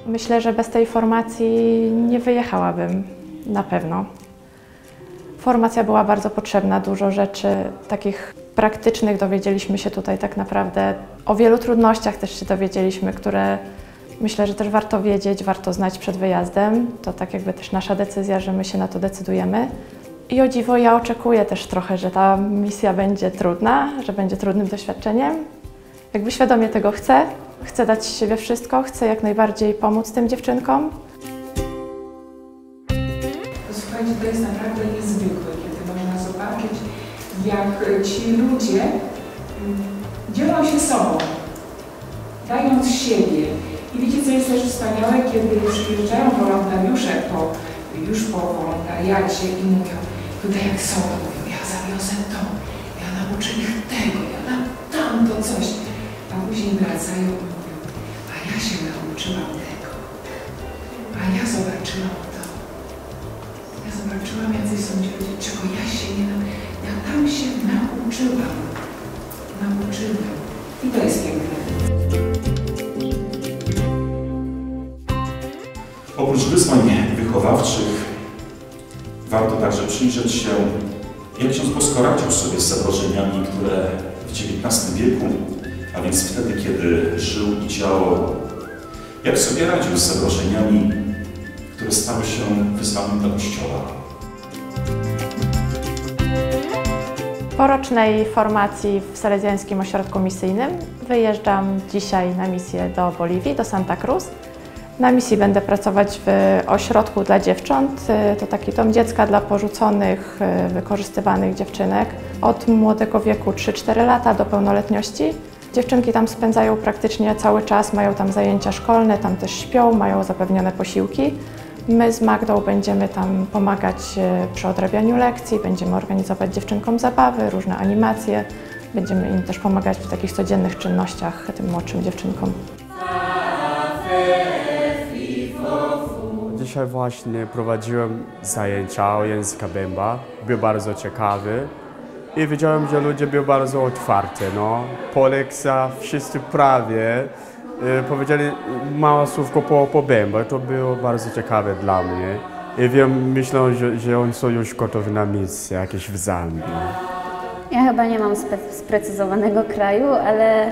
Myślę, że bez tej formacji nie wyjechałabym na pewno. Formacja była bardzo potrzebna, dużo rzeczy takich praktycznych dowiedzieliśmy się tutaj tak naprawdę. O wielu trudnościach też się dowiedzieliśmy, które myślę, że też warto wiedzieć, warto znać przed wyjazdem. To tak jakby też nasza decyzja, że my się na to decydujemy. I o dziwo ja oczekuję też trochę, że ta misja będzie trudna, że będzie trudnym doświadczeniem. Jakby świadomie tego chcę dać z siebie wszystko, chcę jak najbardziej pomóc tym dziewczynkom. Słuchajcie, to jest naprawdę niezwykłe, kiedy można zobaczyć, jak ci ludzie dzielą się sobą, dają z siebie. I wiecie, co jest też wspaniałe, kiedy przyjeżdżają wolontariusze już po wolontariacie i mówią, tutaj jak są, to mówią, ja zawiozę to, ja nauczę ich tego, ja dam tamto coś. A później wracają i mówią, a ja się nauczyłam tego, a ja zobaczyłam to. Ja zobaczyłam, jacyś są ci ludzie, czego ja się nie nauczyłam. Ja tam się nauczyłam. I to jest piękne. Oprócz wyzwań wychowawczych warto także przyjrzeć się, jak ksiądz Bosko radził sobie z zagrożeniami, które w XIX wieku, a więc wtedy, kiedy żył i działał, jak sobie radził z zagrożeniami, które stały się wyzwaniem dla Kościoła. Po rocznej formacji w Salezjańskim Ośrodku Misyjnym wyjeżdżam dzisiaj na misję do Boliwii, do Santa Cruz. Na misji będę pracować w ośrodku dla dziewcząt. To taki dom dziecka dla porzuconych, wykorzystywanych dziewczynek od młodego wieku 3-4 lata do pełnoletności. Dziewczynki tam spędzają praktycznie cały czas, mają tam zajęcia szkolne, tam też śpią, mają zapewnione posiłki. My z Magdą będziemy tam pomagać przy odrabianiu lekcji, będziemy organizować dziewczynkom zabawy, różne animacje. Będziemy im też pomagać w takich codziennych czynnościach, tym młodszym dziewczynkom. Dzisiaj właśnie prowadziłem zajęcia o języka Bemba. Był bardzo ciekawy i widziałem, że ludzie byli bardzo otwarci. No. Po lekcjach wszyscy prawie powiedzieli małe słówko po Bemba. To było bardzo ciekawe dla mnie. I myślę, że oni są już gotowi na misję jakieś w Zambii. Ja chyba nie mam sprecyzowanego kraju, ale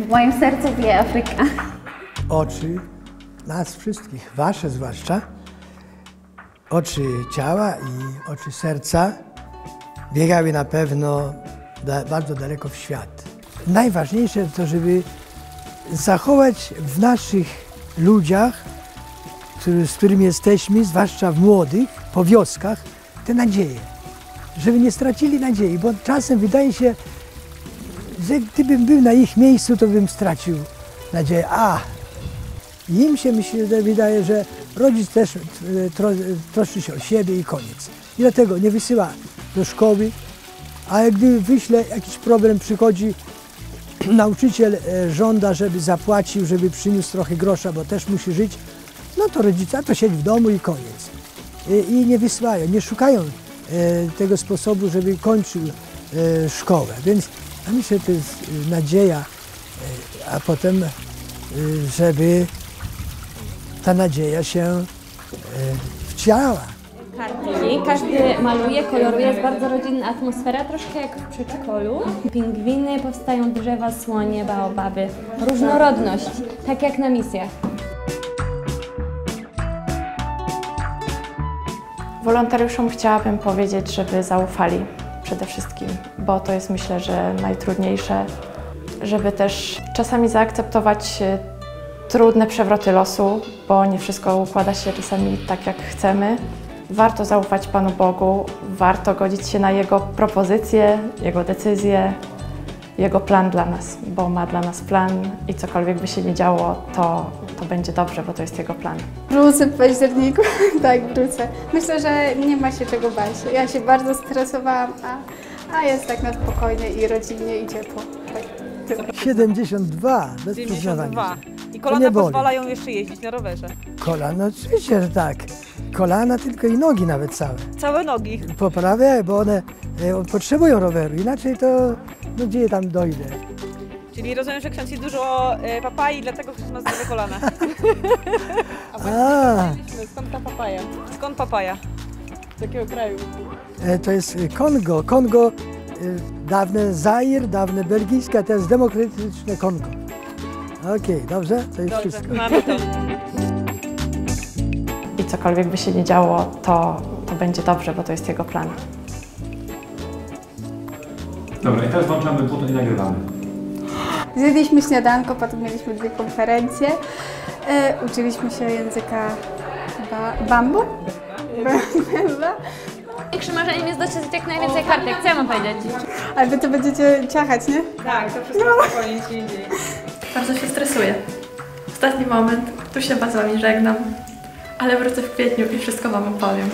w moim sercu bije Afryka. Oczy nas wszystkich, wasze zwłaszcza, oczy ciała i oczy serca biegały na pewno bardzo daleko w świat. Najważniejsze to, żeby zachować w naszych ludziach, z którymi jesteśmy, zwłaszcza w młodych, po wioskach, te nadzieje. Żeby nie stracili nadziei, bo czasem wydaje się, że gdybym był na ich miejscu, to bym stracił nadzieję. Im się wydaje, że rodzic też troszczy się o siebie i koniec. I dlatego nie wysyła do szkoły, a gdy wyśle jakiś problem, przychodzi nauczyciel, żąda, żeby zapłacił, żeby przyniósł trochę grosza, bo też musi żyć, no to rodzica to siedzi w domu i koniec. I nie wysyłają, nie szukają tego sposobu, żeby kończył szkołę. Więc ja myślę, że to jest nadzieja, a potem, żeby ta nadzieja się wcielała. Kartki, każdy maluje, koloruje, jest bardzo rodzinna atmosfera, troszkę jak w przedszkolu. Pingwiny, powstają drzewa, słonie, baobaby. Różnorodność, tak jak na misjach. Wolontariuszom chciałabym powiedzieć, żeby zaufali przede wszystkim, bo to jest myślę, że najtrudniejsze, żeby też czasami zaakceptować trudne przewroty losu, bo nie wszystko układa się czasami tak, jak chcemy. Warto zaufać Panu Bogu, warto godzić się na Jego propozycje, Jego decyzje, Jego plan dla nas, bo ma dla nas plan i cokolwiek by się nie działo, to będzie dobrze, bo to jest Jego plan. Wrócę w październiku, tak, wrócę. Myślę, że nie ma się czego bać. Ja się bardzo stresowałam, a jest tak na spokojnie i rodzinnie i ciepło. Tak, 72, bez przyznawania. I kolana pozwalają jeszcze jeździć na rowerze. Kolana, oczywiście, że tak. Kolana, tylko i nogi nawet całe. Całe nogi. Poprawiają, bo one potrzebują roweru, inaczej to, no gdzie tam dojdę. Czyli rozumiem, że ksiądz je dużo papai, dlatego ksiądz ma zdrowe kolana. Skąd ta papaja? Skąd papaja? Z jakiego kraju? To jest Kongo. Kongo, dawne Zair, dawne belgijskie, a teraz demokratyczne Kongo. Okej, dobrze? To jest wszystko. Mamy to. I cokolwiek by się nie działo, to będzie dobrze, bo to jest jego plan. Dobra, i teraz włączamy button i nagrywamy. Zjedliśmy śniadanko, potem mieliśmy 2 konferencje. Uczyliśmy się języka bambu. Większym marzeniem jest dostać jak najwięcej kartek. Co ja mam powiedzieć? Ale wy to będziecie ciachać, nie? Tak, to wszystko spokojnie się dzieje. Bardzo się stresuję. Ostatni moment, tu się z wami żegnam, ale wrócę w kwietniu i wszystko wam opowiem.